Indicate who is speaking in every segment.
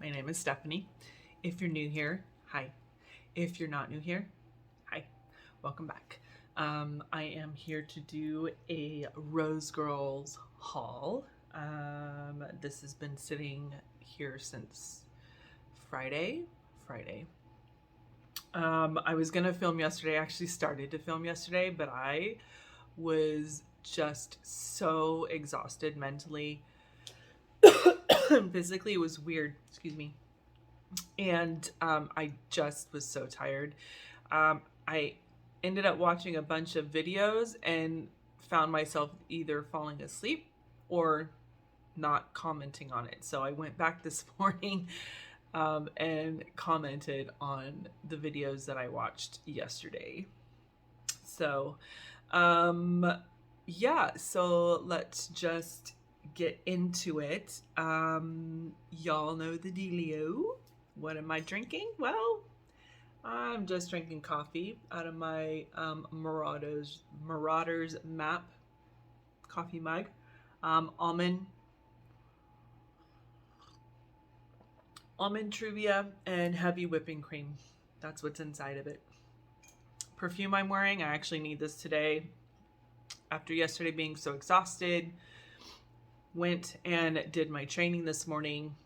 Speaker 1: My name is Stephanie. If you're new here, hi. If you're not new here, hi. Welcome back. I am here to do a Rose Girls haul. This has been sitting here since Friday. I was gonna film yesterday. I actually started to film yesterday, but I was just so exhausted mentally. Physically, it was weird. Excuse me. And I just was so tired. I ended up watching a bunch of videos and found myself either falling asleep or not commenting on it. So I went back this morning and commented on the videos that I watched yesterday. So, yeah, so let's just get into it. Y'all know the dealio. What am I drinking? Well, I'm just drinking coffee out of my Marauders Map coffee mug. Almond Truvia and heavy whipping cream. That's what's inside of it. Perfume I'm wearing. I actually need this today. After yesterday being so exhausted, went and did my training this morning,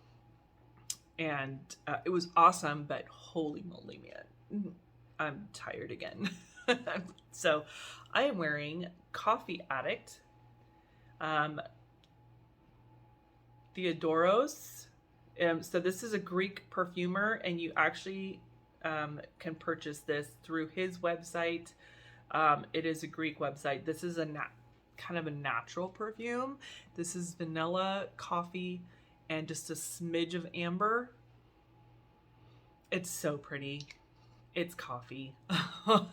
Speaker 1: and it was awesome, but holy moly, man, I'm tired again. So I am wearing Coffee Addict, Theodoros. So this is a Greek perfumer, and you actually can purchase this through his website. It is a Greek website. This is a kind of a natural perfume. This is vanilla, coffee, and just a smidge of amber. It's so pretty. It's coffee.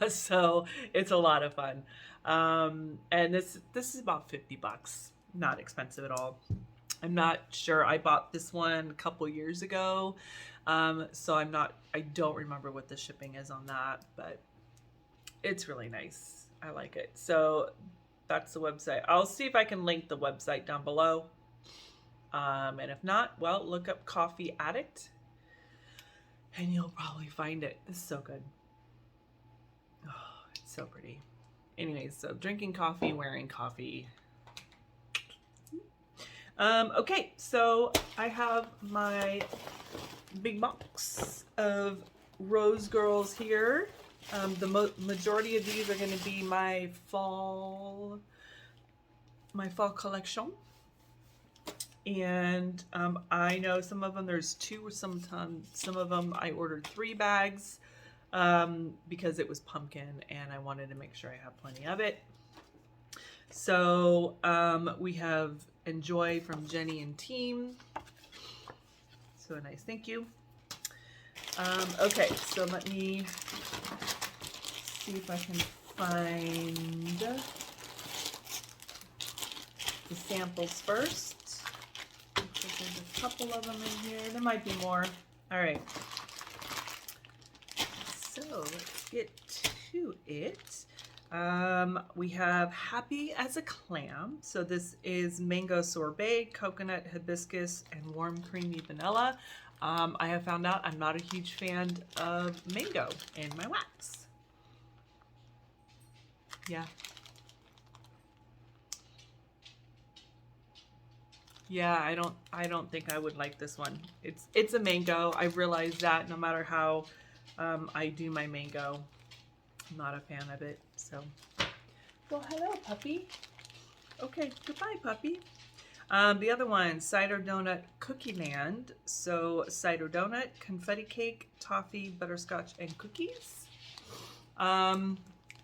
Speaker 1: So it's a lot of fun. And this is about $50. Not expensive at all. I'm not sure. I bought this one a couple years ago. So I don't remember what the shipping is on that, but it's really nice. I like it. So that's the website. I'll see if I can link the website down below. And if not, well, look up Coffee Addict and you'll probably find it. This is so good. Oh, it's so pretty. Anyways, so drinking coffee, wearing coffee. Okay, so I have my big box of Rose Girls here. The majority of these are going to be my fall collection. And I know some of them there's two, some of them I ordered 3 bags because it was pumpkin and I wanted to make sure I have plenty of it. So we have Enjoy from Jenny and team. So a nice thank you. Okay, so let me see if I can find the samples first. Looks like there's a couple of them in here. There might be more. All right. So let's get to it. We have Happy as a Clam. So this is mango sorbet, coconut, hibiscus, and warm creamy vanilla. I have found out I'm not a huge fan of mango in my wax. Yeah. Yeah, I don't think I would like this one. It's a mango. I realize that no matter how I do my mango, I'm not a fan of it. So, well, hello, puppy. Okay, goodbye, puppy. The other one, Cider Donut Cookie Land. So, cider donut, confetti cake, toffee, butterscotch, and cookies.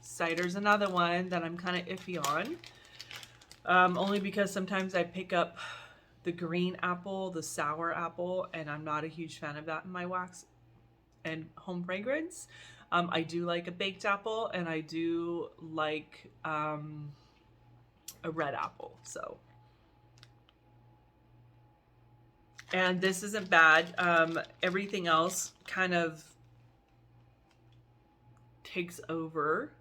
Speaker 1: Cider's another one that I'm kind of iffy on. Only because sometimes I pick up the green apple, the sour apple, and I'm not a huge fan of that in my wax and home fragrance. I do like a baked apple, and I do like a red apple. So, and this isn't bad. Everything else kind of takes over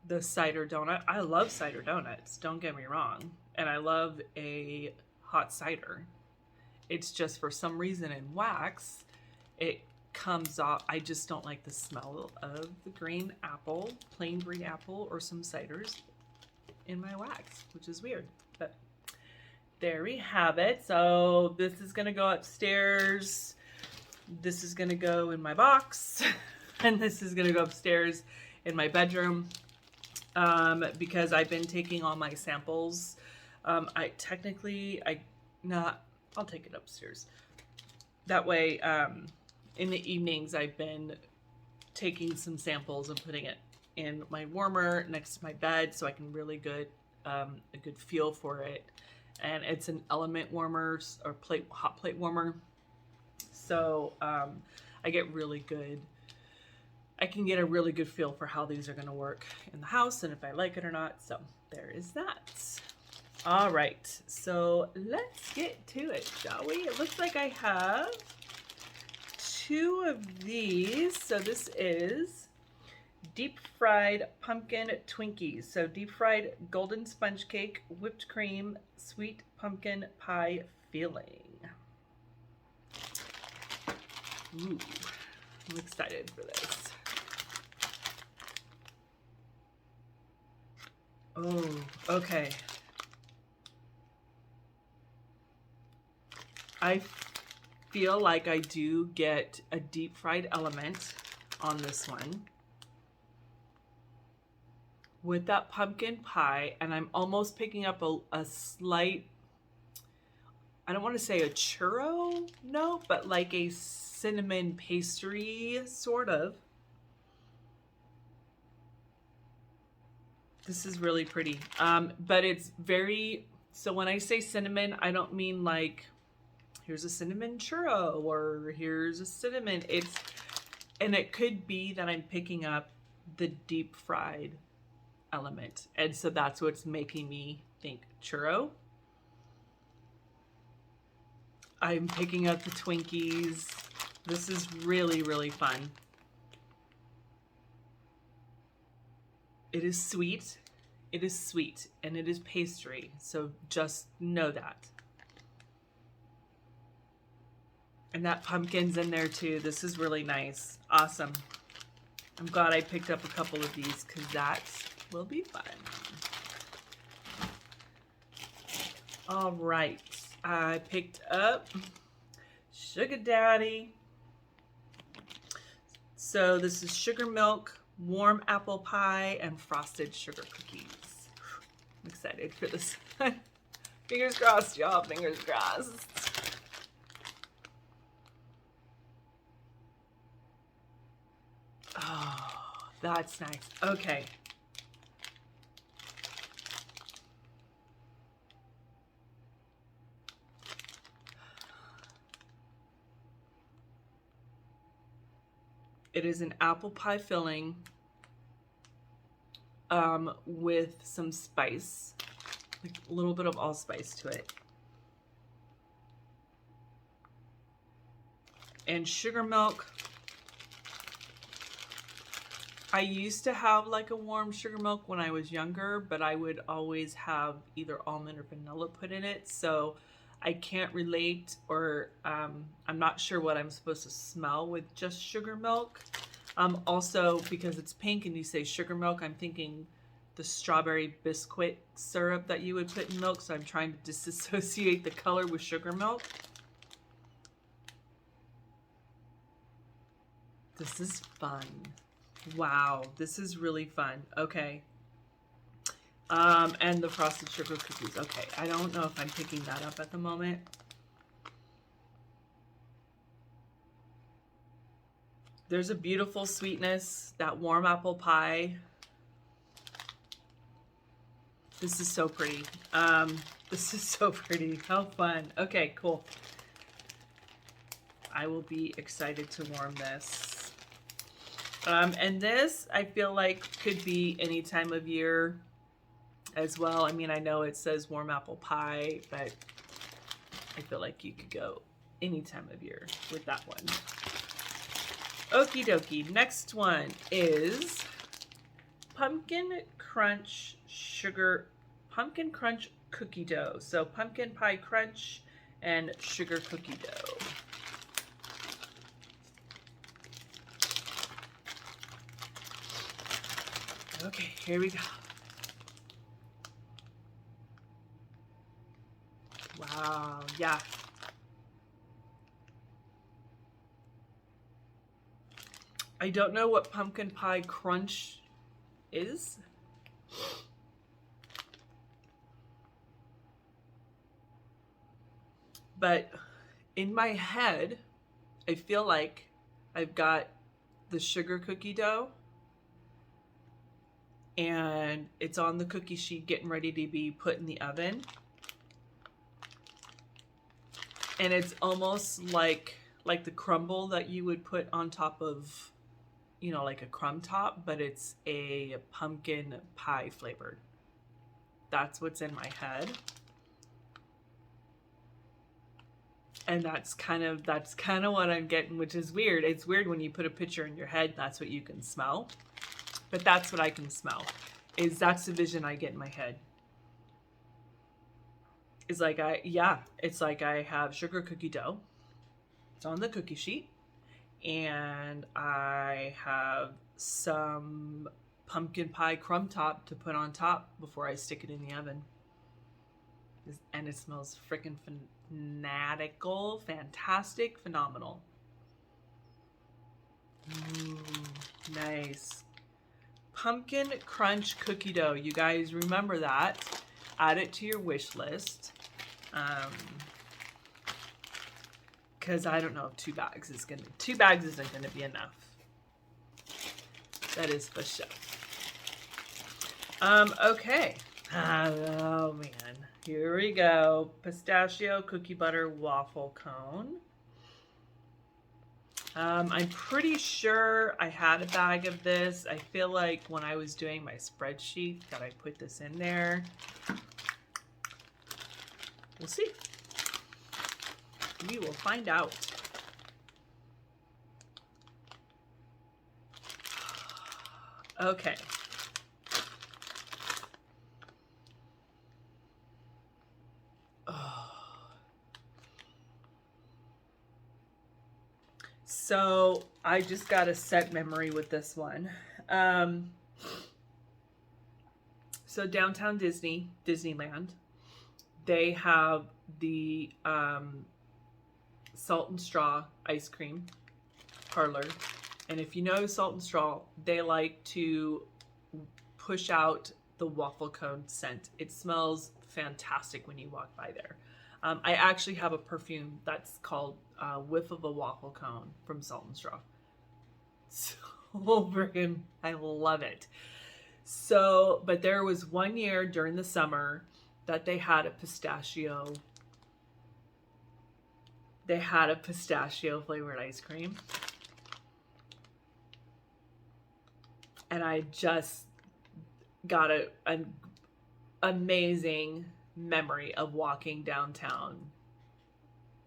Speaker 1: the cider donut. I love cider donuts, don't get me wrong, and I love a hot cider. It's just for some reason in wax, it comes off. I just don't like the smell of the green apple, plain green apple, or some ciders in my wax, which is weird. But there we have it. So this is gonna go upstairs. This is gonna go in my box, and this is gonna go upstairs in my bedroom, because I've been taking all my samples. I'll take it upstairs. That way, in the evenings, I've been taking some samples and putting it in my warmer next to my bed, so I can really get a good feel for it. And it's an element warmer or hot plate warmer, so I can get a really good feel for how these are going to work in the house and if I like it or not. So there is that. All right, so let's get to it, shall we? It looks like I have 2 of these. So this is deep fried pumpkin Twinkies. So deep fried golden sponge cake, whipped cream, sweet pumpkin pie filling. Ooh, I'm excited for this. Oh, okay. I feel like I do get a deep fried element on this one with that pumpkin pie, and I'm almost picking up a slight, I don't want to say a churro note, but like a cinnamon pastry sort of. This is really pretty, but it's very, so when I say cinnamon, I don't mean like here's a cinnamon churro or here's a cinnamon. And it could be that I'm picking up the deep fried element, and so that's what's making me think churro. I'm picking up the Twinkies. This is really, really fun. It is sweet. It is sweet, and it is pastry, so just know that. And that pumpkin's in there too. This is really nice. Awesome. I'm glad I picked up a couple of these because that will be fun. All right. I picked up Sugar Daddy. So this is sugar milk, warm apple pie, and frosted sugar cookies. I'm excited for this. Fingers crossed, y'all. Fingers crossed. Oh, that's nice. Okay. It is an apple pie filling with some spice, like a little bit of allspice to it. And sugar milk. I used to have like a warm sugar milk when I was younger, but I would always have either almond or vanilla put in it. So I can't relate, or I'm not sure what I'm supposed to smell with just sugar milk. Also, because it's pink and you say sugar milk, I'm thinking the strawberry biscuit syrup that you would put in milk. So I'm trying to disassociate the color with sugar milk. This is fun. Wow, this is really fun. Okay. And the frosted sugar cookies. Okay, I don't know if I'm picking that up at the moment. There's a beautiful sweetness, that warm apple pie. This is so pretty. This is so pretty. How fun. Okay, cool. I will be excited to warm this. And this, I feel like, could be any time of year as well. I mean, I know it says warm apple pie, but I feel like you could go any time of year with that one. Okie dokie. Next one is pumpkin crunch cookie dough. So pumpkin pie crunch and sugar cookie dough. Okay, here we go. Wow, yeah. I don't know what pumpkin pie crunch is. But in my head, I feel like I've got the sugar cookie dough and it's on the cookie sheet getting ready to be put in the oven. And it's almost like the crumble that you would put on top of, you know, like a crumb top, but it's a pumpkin pie flavored. That's what's in my head. And that's kind of what I'm getting, which is weird. It's weird when you put a picture in your head, that's what you can smell. But that's what I can smell. That's the vision I get in my head. It's like it's like I have sugar cookie dough. It's on the cookie sheet. And I have some pumpkin pie crumb top to put on top before I stick it in the oven. And it smells freaking fanatical, fantastic, phenomenal. Ooh, nice. Pumpkin crunch cookie dough. You guys remember that. Add it to your wish list. Because I don't know if 2 bags isn't gonna be enough. That is for sure. Okay. Oh man. Here we go. Pistachio cookie butter waffle cone. I'm pretty sure I had a bag of this. I feel like when I was doing my spreadsheet that I put this in there. We'll see. We will find out. Okay. So I just got a set memory with this one. So downtown Disneyland, they have the Salt and Straw ice cream parlor. And if you know Salt and Straw, they like to push out the waffle cone scent. It smells fantastic when you walk by there. I actually have a perfume that's called Whiff of a Waffle Cone from Salt and Straw. So freaking, I love it. So, but there was one year during the summer that they had a pistachio flavored ice cream. And I just got an amazing memory of walking downtown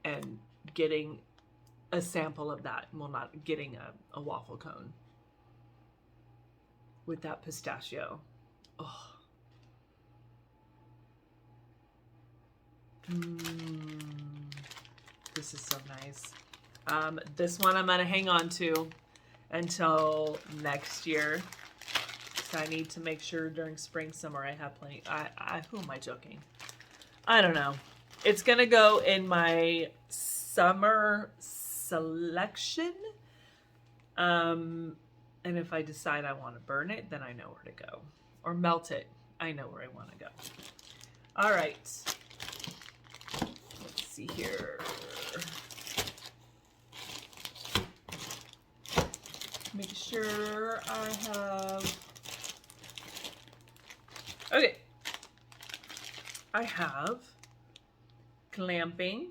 Speaker 1: and getting a sample of that. Well, not getting a waffle cone with that pistachio. Oh. This is so nice. This one I'm gonna hang on to until next year. So I need to make sure during spring, summer I have plenty. Who am I joking? I don't know. It's gonna go in my summer selection. And if I decide I want to burn it, then I know where to go. Or melt it. I know where I want to go. All right. Let's see here. Make sure I have... Okay. I have glamping.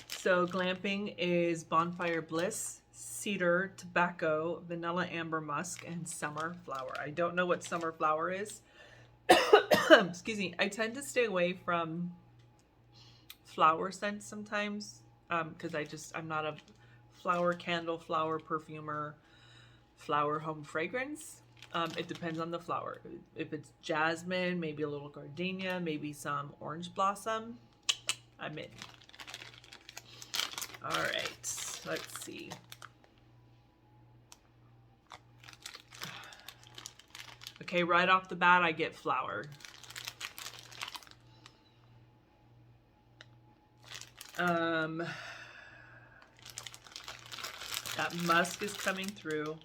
Speaker 1: So glamping is Bonfire Bliss, cedar, tobacco, vanilla amber musk, and summer flower. I don't know what summer flower is. Excuse me. I tend to stay away from flower scents sometimes because I'm not a flower candle, flower perfumer, flower home fragrance. It depends on the flower. If it's jasmine, maybe a little gardenia, maybe some orange blossom. I'm in. All right, let's see. Okay, right off the bat, I get flower. That musk is coming through.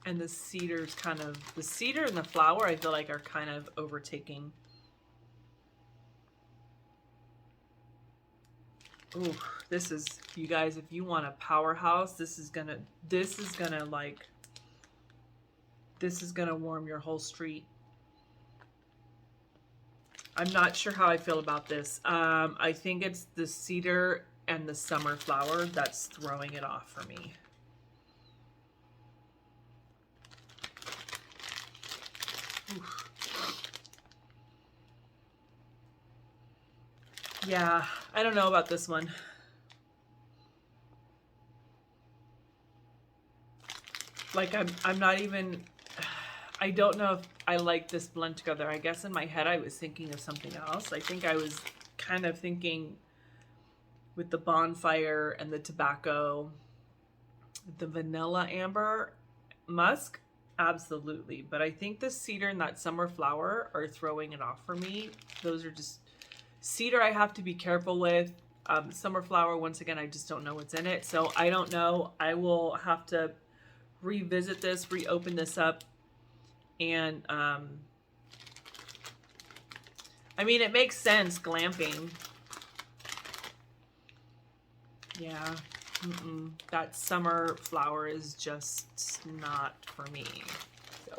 Speaker 1: And the cedar's kind of, the cedar and the flower I feel like are kind of overtaking. Ooh, this is, you guys, if you want a powerhouse, this is gonna warm your whole street. I'm not sure how I feel about this. I think it's the cedar and the summer flower that's throwing it off for me. Oof. Yeah, I don't know about this one. Like I'm not even, I don't know if I like this blend together. I guess in my head I was thinking of something else. I think I was kind of thinking with the bonfire and the tobacco, the vanilla amber, musk, absolutely. But I think the cedar and that summer flower are throwing it off for me. Those are just, cedar I have to be careful with. Summer flower, once again, I just don't know what's in it. So I don't know. I will have to revisit this, reopen this up. And I mean, it makes sense, glamping. Yeah, that summer flower is just not for me. So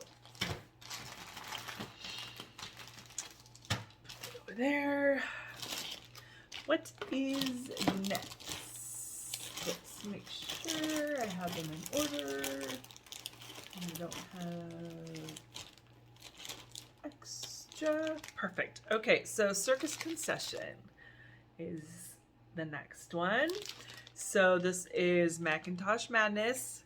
Speaker 1: over there. What is next? Let's make sure I have them in order. I don't have extra. Perfect. Okay, so Circus Concession is the next one. So this is Macintosh Madness,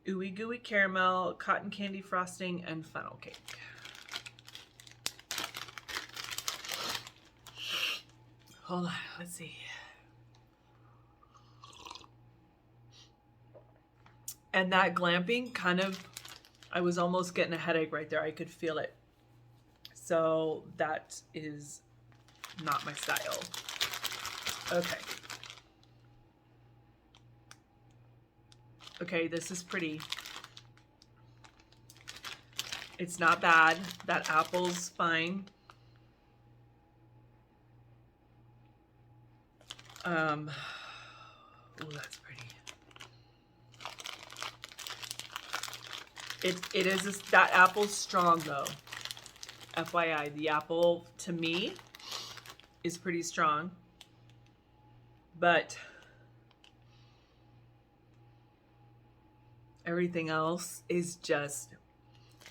Speaker 1: Ooey Gooey Caramel, Cotton Candy Frosting, and Funnel Cake. Hold on, let's see. And that glamping kind of, I was almost getting a headache right there. I could feel it. So that is not my style. Okay. Okay, this is pretty. It's not bad. That apple's fine. Oh, that's pretty. It is, that apple's strong though. FYI, the apple to me is pretty strong, but everything else is just,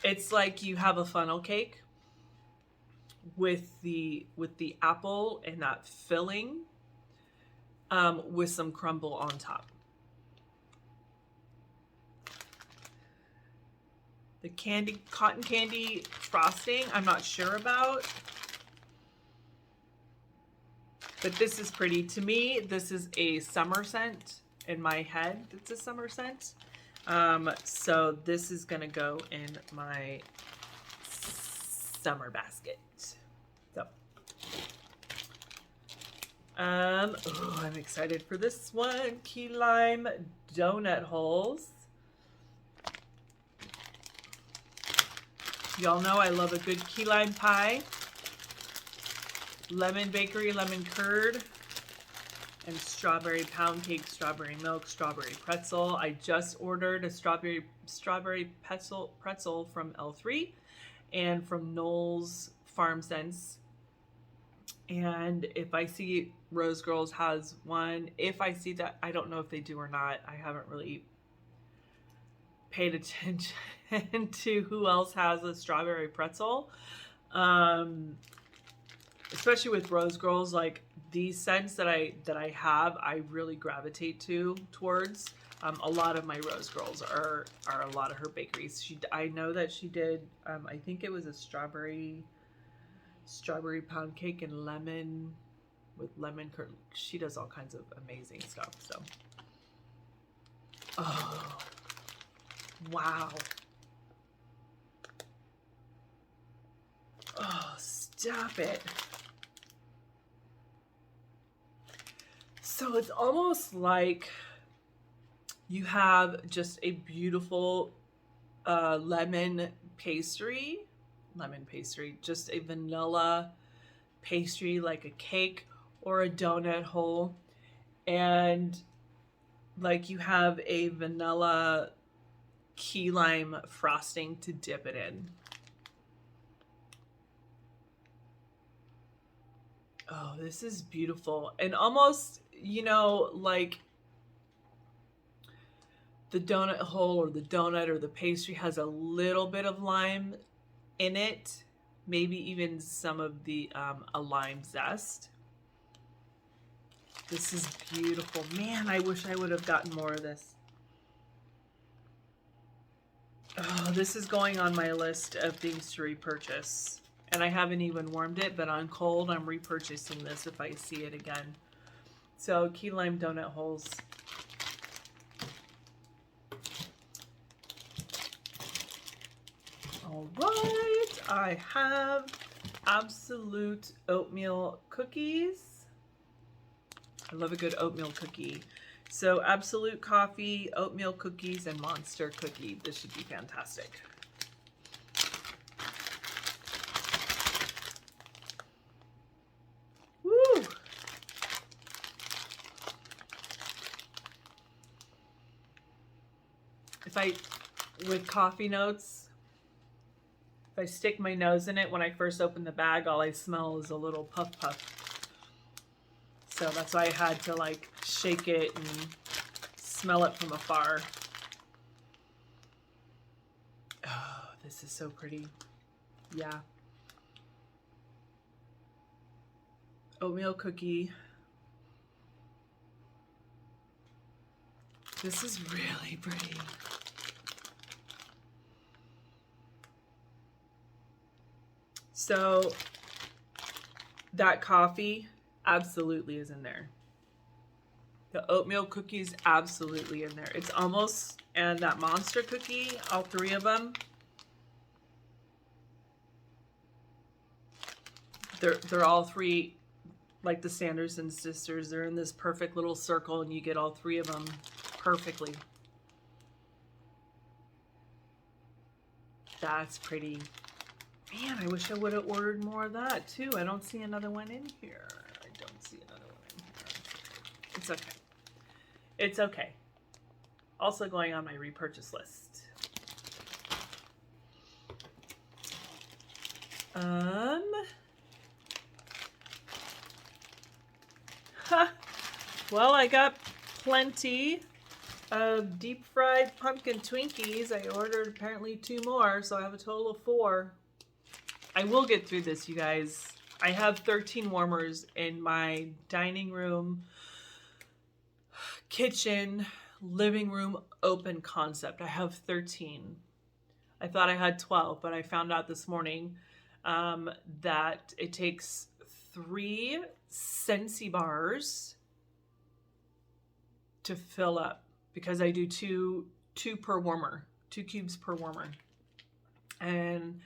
Speaker 1: it's like you have a funnel cake with the apple and that filling with some crumble on top. The cotton candy frosting, I'm not sure about. But this is pretty. To me, this is a summer scent. In my head, it's a summer scent. So this is going to go in my summer basket. So, I'm excited for this one. Key lime donut holes. Y'all know I love a good key lime pie. Lemon bakery, lemon curd, and strawberry pound cake, strawberry milk, strawberry pretzel. I just ordered a strawberry pretzel from L3 and from Knoll's Farm Sense. And if I see Rose Girls has one, if I see that, I don't know if they do or not. I haven't really paid attention to who else has a strawberry pretzel. Especially with Rose Girls, like these scents that I have, I really gravitate towards. A lot of my Rose Girls are a lot of her bakeries. I know that she did, I think it was a strawberry pound cake and lemon with lemon curd. She does all kinds of amazing stuff. So, oh, wow. Oh, stop it. So it's almost like you have just a beautiful lemon pastry, just a vanilla pastry like a cake or a donut hole. And like you have a vanilla key lime frosting to dip it in. Oh, this is beautiful. And almost, you know, like the donut hole or the donut or the pastry has a little bit of lime in it. Maybe even some of the a lime zest. This is beautiful. Man, I wish I would have gotten more of this. Oh, this is going on my list of things to repurchase. And I haven't even warmed it, but on cold, I'm repurchasing this if I see it again. So, key lime donut holes. All right, I have Absolute oatmeal cookies. I love a good oatmeal cookie. So Absolute coffee, oatmeal cookies, and Monster cookie. This should be fantastic. Woo! With coffee notes, if I stick my nose in it when I first open the bag, all I smell is a little puff puff. So that's why I had to like shake it and smell it from afar. Oh, this is so pretty. Yeah. Oatmeal cookie. This is really pretty. So that coffee absolutely is in there. The oatmeal cookies absolutely in there. It's almost, and that Monster cookie, all three of them, they're all three like the Sanderson sisters. They're in this perfect little circle, and you get all three of them perfectly. That's pretty. Man, I wish I would have ordered more of that too. I don't see another one in here. I don't see another one in here. It's okay. It's okay. Also going on my repurchase list. Well, I got plenty of deep fried pumpkin Twinkies. I ordered apparently 2 more, so I have a total of 4. I will get through this, you guys. I have 13 warmers in my dining room, kitchen, living room open concept. I have 13. I thought I had 12, but I found out this morning that it takes 3 Scentsy bars to fill up, because I do two per warmer, 2 cubes per warmer. And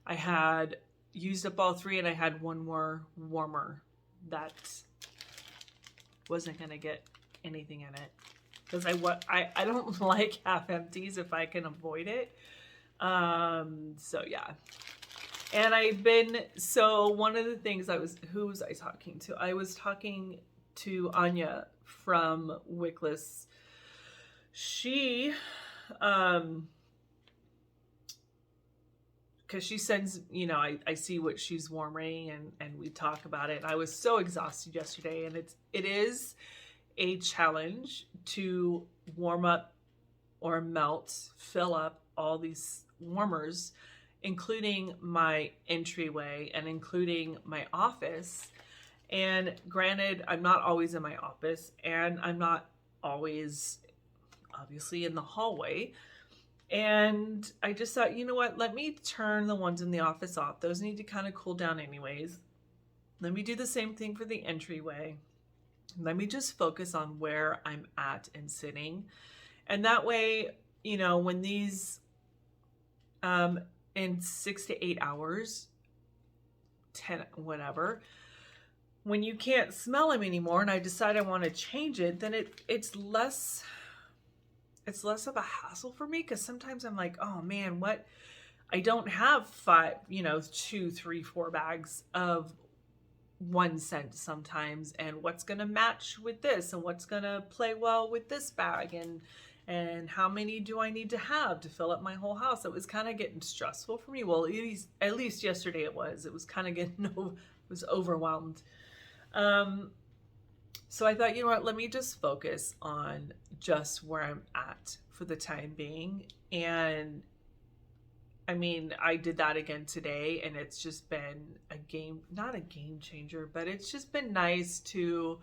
Speaker 1: I had used up all 3, and I had 1 more warmer that wasn't going to get anything in it, because I don't like half empties if I can avoid it. So yeah. And so one of the things who was I talking to? I was talking to Anya from Wickless. She, because she sends, I see what she's warming, and we talk about it. And I was so exhausted yesterday, and it is a challenge to warm up or fill up all these warmers, including my entryway and including my office. And granted, I'm not always in my office, and I'm not always obviously in the hallway. And I just thought, you know what, let me turn the ones in the office off. Those need to kind of cool down anyways. Let me do the same thing for the entryway. Let me just focus on where I'm at and sitting. And that way, you know, when these, in 6 to 8 hours, 10, whatever, when you can't smell them anymore and I decide I want to change it, then it's less of a hassle for me, because sometimes I'm like, oh man, what, I don't have 5, you know, 2, 3, 4 bags of one scent sometimes, and what's going to match with this and what's going to play well with this bag, and how many do I need to have to fill up my whole house. It was kind of getting stressful for me. Well, at least yesterday it was kind of getting was overwhelmed. So I thought, you know what, let me just focus on just where I'm at for the time being. And I mean, I did that again today, and it's just been not a game changer, but it's just been nice to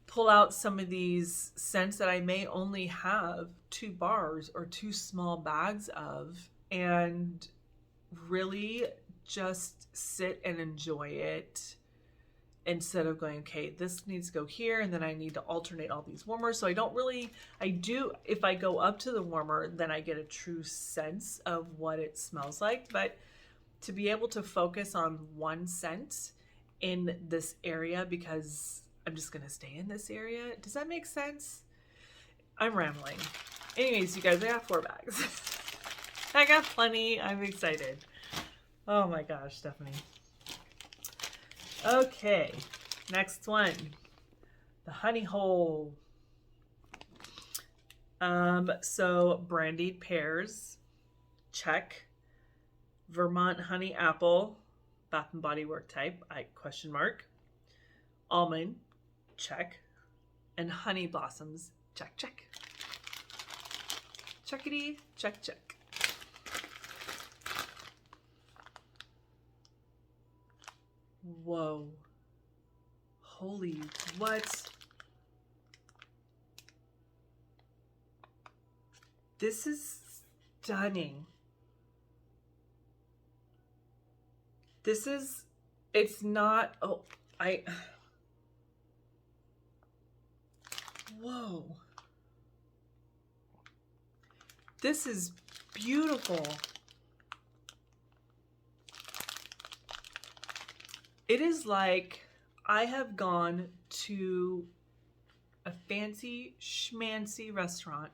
Speaker 1: pull out some of these scents that I may only have 2 bars or 2 small bags of, and really just sit and enjoy it, instead of going, okay, this needs to go here, and then I need to alternate all these warmers. So if I go up to the warmer, then I get a true sense of what it smells like. But to be able to focus on one scent in this area, because I'm just going to stay in this area. Does that make sense? I'm rambling. Anyways, you guys, I got 4 bags. I got plenty. I'm excited. Oh my gosh, Stephanie. Okay, next one, the honey hole. So brandied pears, check. Vermont honey apple, Bath and Body Work type, question mark. Almond, check. And honey blossoms, check, check. Checkity, check, check. Whoa. Holy, what? This is stunning. It's not, whoa. This is beautiful. It is like I have gone to a fancy schmancy restaurant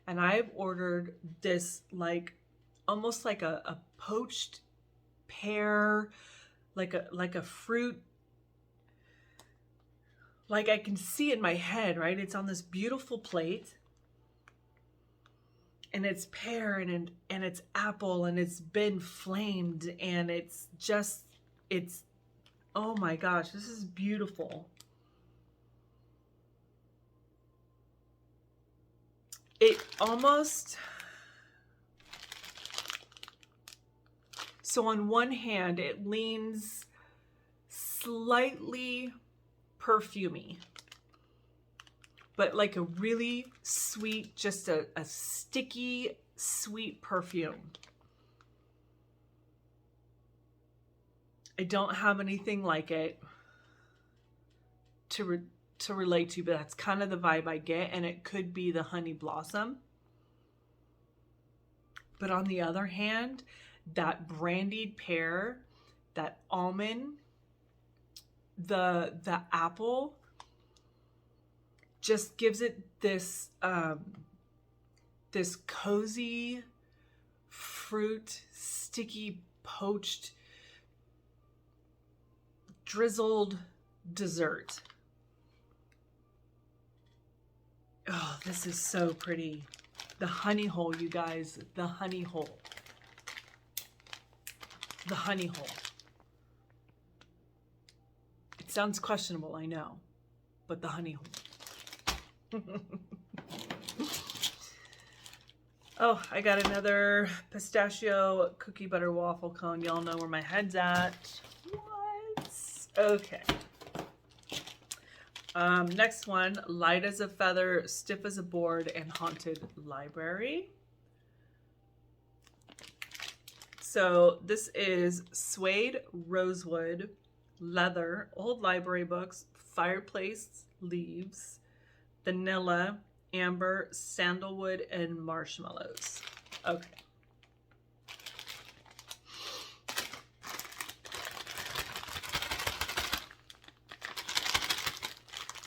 Speaker 1: and I've ordered this, like almost like a poached pear, like a fruit, like I can see it in my head, right? It's on this beautiful plate, and it's pear and it's apple, and it's been flamed, and it's oh my gosh, this is beautiful. It almost, so on one hand, it leans slightly perfumey, but like a really sweet, just a sticky, sweet perfume. I don't have anything like it to relate to, but that's kind of the vibe I get, and it could be the honey blossom. But on the other hand, that brandied pear, that almond, the apple just gives it this this cozy fruit, sticky, poached, drizzled dessert. Oh, this is so pretty. The honey hole, you guys, the honey hole. The honey hole. It sounds questionable, I know, but the honey hole. Oh, I got another pistachio cookie butter waffle cone. Y'all know where my head's at. What? Okay. Next one, light as a feather, stiff as a board, and haunted library. So this is suede, rosewood, leather, old library books, fireplace leaves, vanilla, amber, sandalwood, and marshmallows. Okay.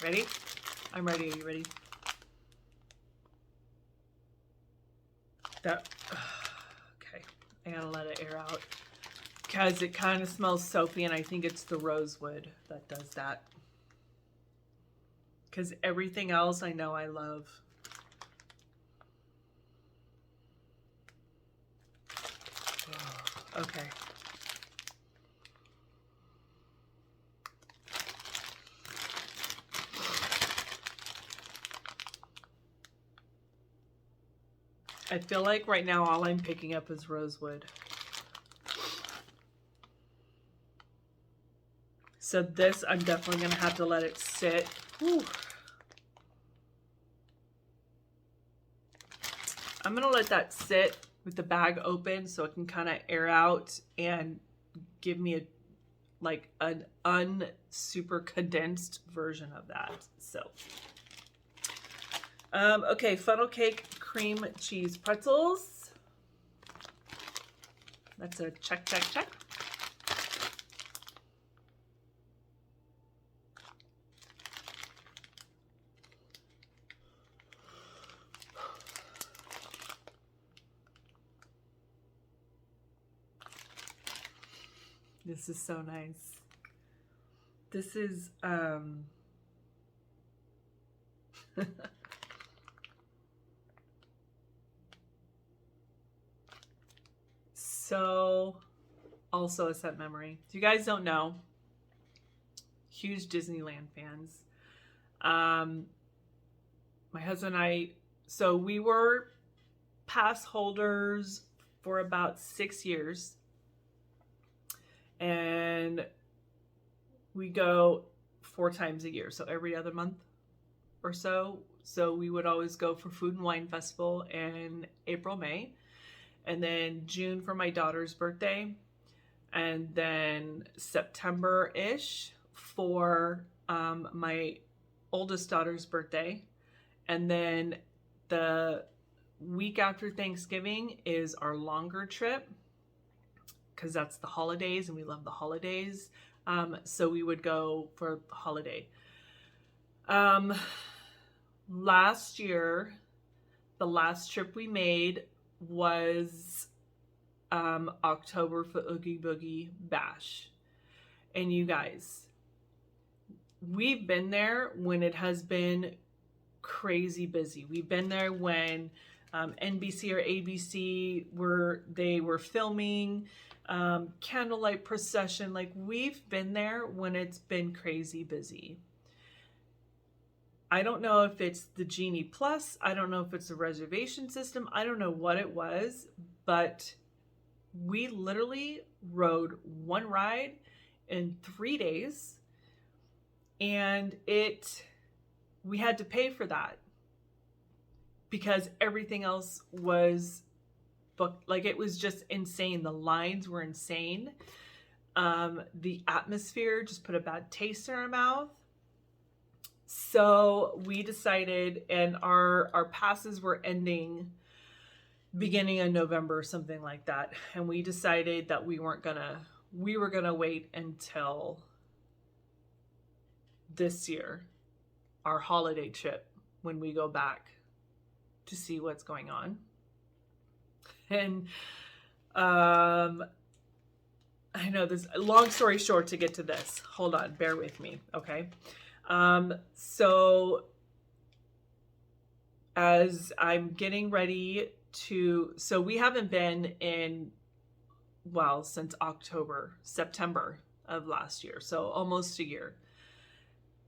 Speaker 1: Ready? I'm ready. Are you ready? Okay. I gotta let it air out because it kind of smells soapy, and I think it's the rosewood that does that. Because everything else I know I love. Okay. I feel like right now all I'm picking up is rosewood. So this, I'm definitely going to have to let it sit. Whew. I'm going to let that sit with the bag open so it can kind of air out and give me an super condensed version of that. So, okay, funnel cake, cream cheese pretzels. That's a check, check, check. This is so nice. This is so also a set memory. If you guys don't know, huge Disneyland fans. My husband and I, so we were pass holders for about 6 years. And we go 4 times a year, so every other month or so. So we would always go for Food and Wine Festival in April, May, and then June for my daughter's birthday, and then September-ish for my oldest daughter's birthday, and then the week after Thanksgiving is our longer trip, because that's the holidays and we love the holidays. So we would go for the holiday. Last year, the last trip we made was October for Oogie Boogie Bash. And you guys, we've been there when it has been crazy busy. We've been there when NBC or ABC were filming candlelight procession. Like, we've been there when it's been crazy busy. I don't know if it's the Genie Plus. I don't know if it's the reservation system. I don't know what it was, but we literally rode one ride in 3 days, and we had to pay for that because everything else was booked. Like, it was just insane. The lines were insane. The atmosphere just put a bad taste in our mouth. So we decided, and our passes were ending beginning of November or something like that. And we decided that we were gonna wait until this year, our holiday trip, when we go back to see what's going on. And I know this, long story short, to get to this. Hold on, bear with me, okay? So as I'm getting ready so we haven't been since September of last year, so almost a year.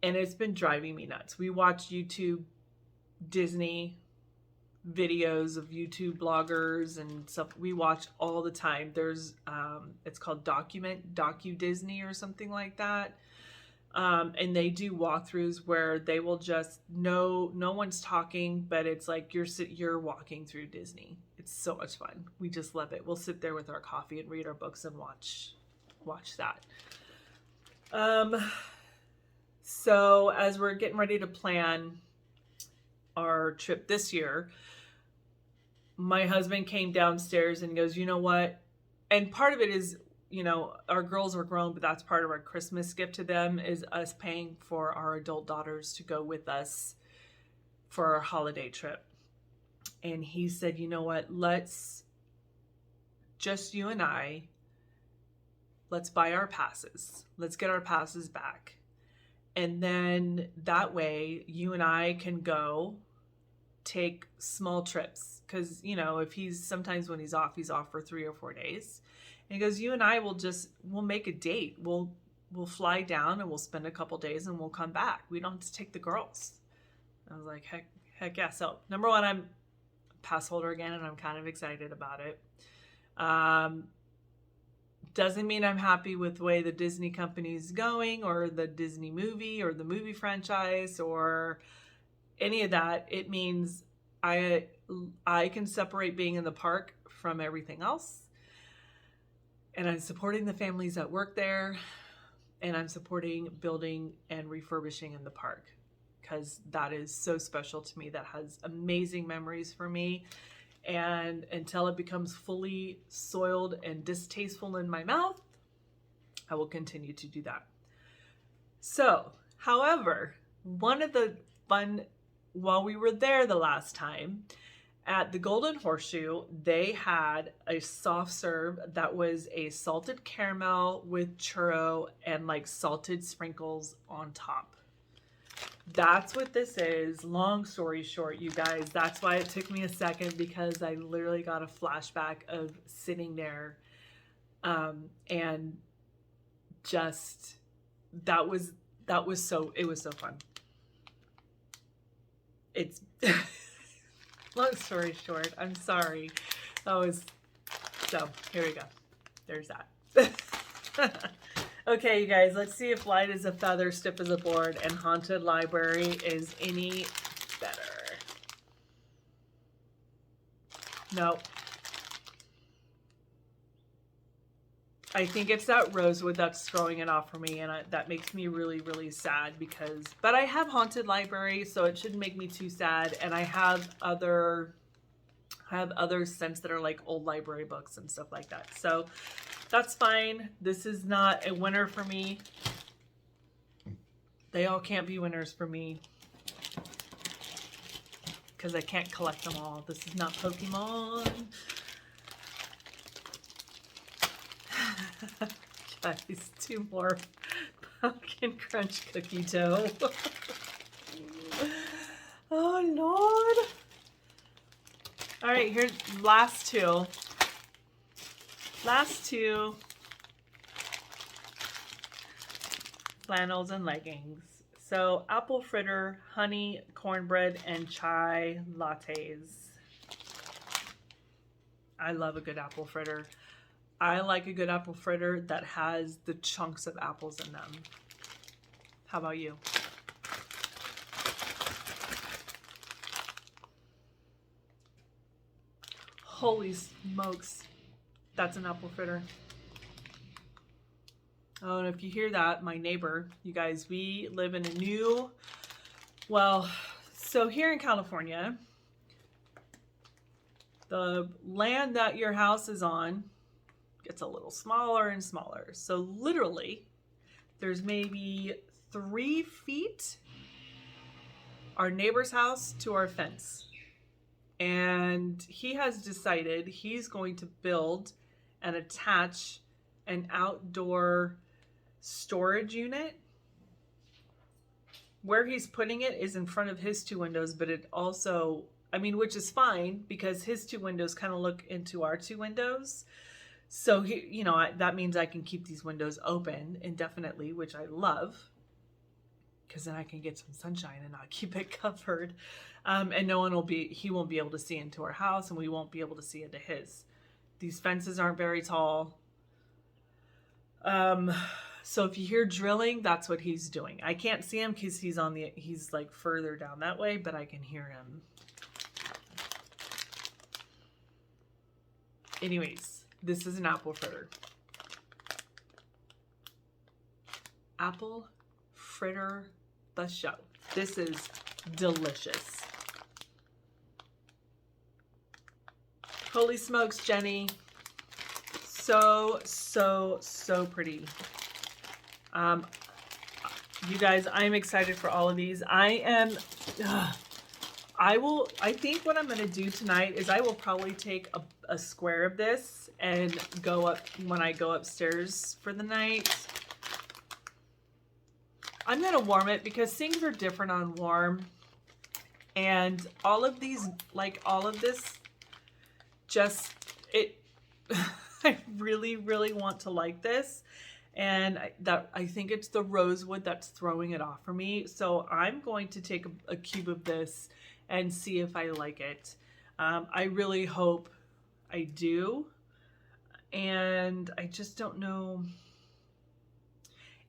Speaker 1: And it's been driving me nuts. We watch YouTube Disney videos of YouTube bloggers and stuff. We watch all the time. There's it's called Docu Disney or something like that. And they do walkthroughs where they will just no one's talking, but it's like you're walking through Disney. It's so much fun. We just love it. We'll sit there with our coffee and read our books and watch that. So as we're getting ready to plan our trip this year, my husband came downstairs and goes, you know what? And part of it is, our girls are grown, but that's part of our Christmas gift to them, is us paying for our adult daughters to go with us for our holiday trip. And he said, you know what? Let's just you and I, let's buy our passes. Let's get our passes back. And then that way you and I can go take small trips. Cause if sometimes when he's off for 3 or 4 days. And he goes, you and I we'll make a date. We'll fly down and we'll spend a couple days and we'll come back. We don't have to take the girls. I was like, heck yeah. So number one, I'm a pass holder again and I'm kind of excited about it. Doesn't mean I'm happy with the way the Disney company's going or the Disney movie or the movie franchise or any of that. It means I can separate being in the park from everything else. And I'm supporting the families that work there. And I'm supporting building and refurbishing in the park because that is so special to me. That has amazing memories for me. And until it becomes fully soiled and distasteful in my mouth, I will continue to do that. So, however, one of the fun, while we were there the last time, at the Golden Horseshoe, they had a soft serve that was a salted caramel with churro and like salted sprinkles on top. That's what this is. Long story short, you guys, that's why it took me a second, because I literally got a flashback of sitting there and just it was so fun. It's long story short, I'm sorry. So here we go. There's that. Okay, you guys, let's see if light as a feather, stiff as a board, and haunted library is any better. Nope. I think it's that rosewood that's throwing it off for me, and that makes me really, really sad but I have haunted library, so it shouldn't make me too sad, and I have other scents that are like old library books and stuff like that. So that's fine. This is not a winner for me. They all can't be winners for me because I can't collect them all. This is not Pokemon. Guys, 2 more pumpkin crunch cookie dough. Oh, Lord. All right, here's last two. Flannels and leggings. So apple fritter, honey, cornbread, and chai lattes. I love a good apple fritter. I like a good apple fritter that has the chunks of apples in them. How about you? Holy smokes. That's an apple fritter. Oh, and if you hear that, my neighbor, you guys, we live in so here in California, the land that your house is on gets a little smaller and smaller. So literally, there's maybe 3 feet our neighbor's house to our fence. And he has decided he's going to build and attach an outdoor storage unit. Where he's putting it is in front of his 2 windows, but it also, which is fine because his 2 windows kind of look into our 2 windows. So that means I can keep these windows open indefinitely, which I love, because then I can get some sunshine and not keep it covered. And he won't be able to see into our house, and we won't be able to see into his. These fences aren't very tall. So if you hear drilling, that's what he's doing. I can't see him because he's like further down that way, but I can hear him. Anyways, this is an apple fritter. Apple fritter the show. This is delicious. Holy smokes, Jenny. So pretty. You guys, I'm excited for all of these. I think what I'm going to do tonight is I will probably take a square of this and go up when I go upstairs for the night. I'm going to warm it because things are different on warm. And all of these, like all of this, just, I really, really want to like this. And I think it's the rosewood that's throwing it off for me. So I'm going to take a cube of this and see if I like it. I really hope I do. And I just don't know.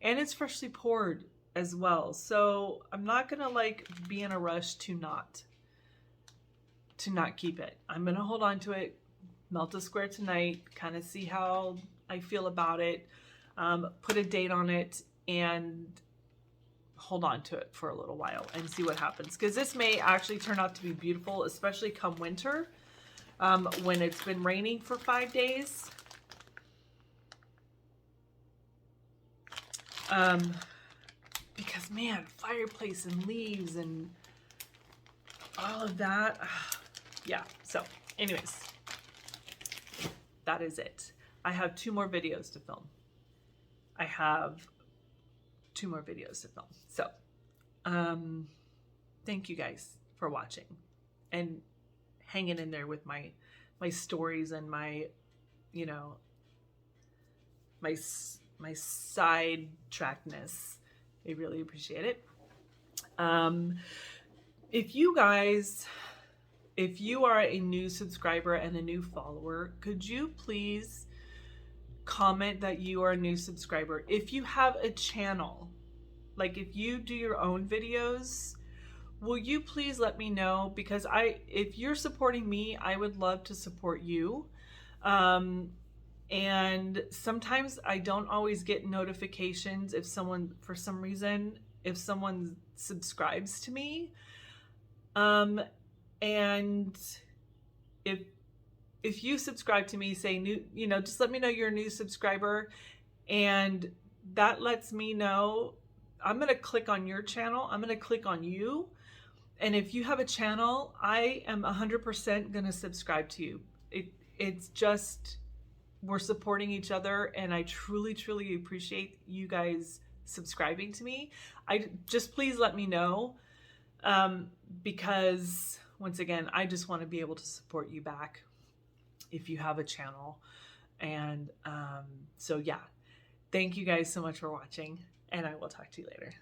Speaker 1: And it's freshly poured as well. So I'm not going to like be in a rush to not keep it. I'm going to hold on to it, melt a square tonight, kind of see how I feel about it. Put a date on it and hold on to it for a little while and see what happens. Because this may actually turn out to be beautiful, especially come winter, when it's been raining for 5 days. Because man, fireplace and leaves and all of that. Yeah, so anyways, that is it. I have 2 more videos to film. So, thank you guys for watching and hanging in there with my stories and my, you know, my side trackness. I really appreciate it. If you are a new subscriber and a new follower, could you please comment that you are a new subscriber? If you have a channel, like if you do your own videos, will you please let me know? Because if you're supporting me, I would love to support you. And sometimes I don't always get notifications if someone, for some reason, if someone subscribes to me. And if you subscribe to me, say new, you know, just let me know you're a new subscriber, and that lets me know. I'm going to click on your channel. I'm going to click on you. And if you have a channel, I am 100% going to subscribe to you. It's just, we're supporting each other, and I truly, truly appreciate you guys subscribing to me. Just please let me know, because once again, I just want to be able to support you back if you have a channel. And so yeah, thank you guys so much for watching, and I will talk to you later.